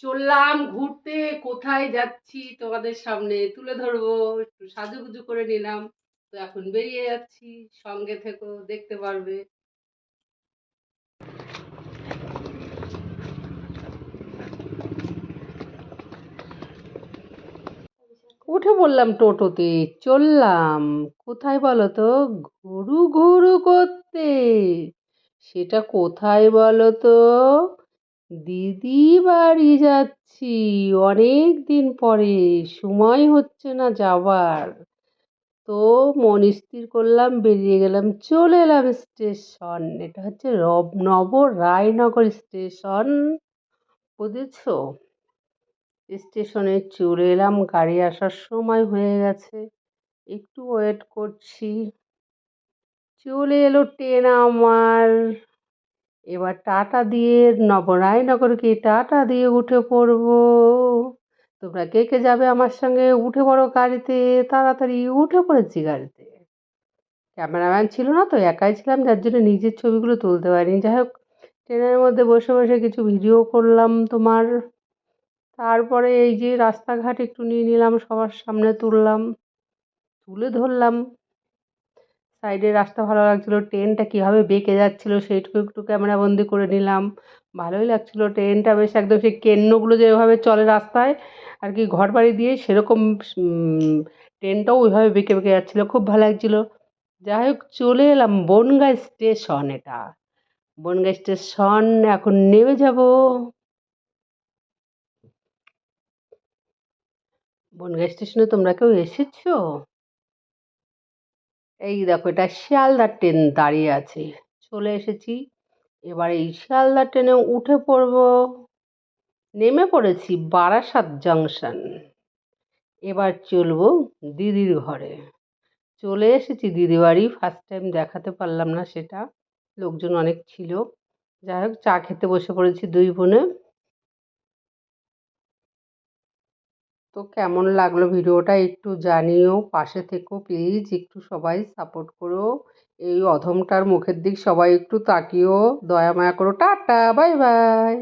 চললাম ঘুরতে, কোথায় যাচ্ছি তোমাদের সামনে তুলে ধরবো, একটু সাজুগুজু করে নিলাম। তো এখন বেরিয়ে যাচ্ছি, সঙ্গে থেকো, দেখতে পারবে। উঠে পড়লাম টোটোতে, চললাম। কোথায় বলো তো? ঘুরু ঘুরু করতে। সেটা কোথায় বলো তো? দিদি বাড়ি যাচ্ছি। অনেক দিন পরে, সময় হচ্ছে না যাবার। তো মন স্থির করলাম, বেরিয়ে গেলাম, চলে এলাম স্টেশন। এটা হচ্ছে রায়নগর স্টেশন, বুঝেছো? স্টেশনে চলে এলাম, গাড়ি আসার সময় হয়ে গেছে, একটু ওয়েট করছি। চলে এলো ট্রেন আমার। এবার টাটা দিয়ে রায়নগরকে টাটা দিয়ে উঠে পড়বো। তোমরা কে কে যাবে আমার সঙ্গে? উঠে পড়ো গাড়িতে, তাড়াতাড়ি। উঠে পড়েছি গাড়িতে। ক্যামেরাম্যান ছিল না তো, একাই ছিলাম, যার জন্য নিজের ছবিগুলো তুলতে পারিনি। যাই হোক, ট্রেনের মধ্যে বসে বসে কিছু ভিডিও করলাম তোমার। তারপরে এই যে রাস্তাঘাট একটু নিয়ে নিলাম, সবার সামনে তুলে ধরলাম। সাইডের রাস্তা ভালো লাগছিলো, ট্রেনটা কীভাবে বেঁকে যাচ্ছিলো সেইটুকু একটু ক্যামেরা বন্দি করে নিলাম। ভালোই লাগছিলো ট্রেনটা, বেশ একদম সেই কেন্নগুলো যেভাবে চলে রাস্তায় আর কি, ঘর বাড়ি দিয়ে, সেরকম ট্রেনটাও ওইভাবে বেঁকে বেঁকে যাচ্ছিলো, খুব ভালো লাগছিলো। যাই হোক, চলে এলাম বনগাঁ স্টেশন। এটা বনগাঁ স্টেশন, এখন নেমে যাব। বনগাঁ স্টেশনে তোমরা কেউ এসেছো? এই দেখো, এটা শিয়ালদা ট্রেন দাঁড়িয়ে আছে, চলে এসেছি। এবার এই শিয়ালদা ট্রেনে উঠে পড়বো। নেমে পড়েছি বারাসাত জংশন। এবার চলবো দিদির ঘরে। চলে এসেছি দিদি বাড়ি। ফার্স্ট টাইম দেখাতে পারলাম না সেটা, লোকজন অনেক ছিল। যাই হোক, চা খেতে বসে পড়েছি দুই বোনে। তো কেমন লাগলো ভিডিওটা একটু জানিও, পাশে থেকো প্লিজ, একটু সবাই সাপোর্ট করো। এই অধমটার মুখের দিক সবাই একটু তাকিও, দয়া মায়া করো। Tata, bye bye.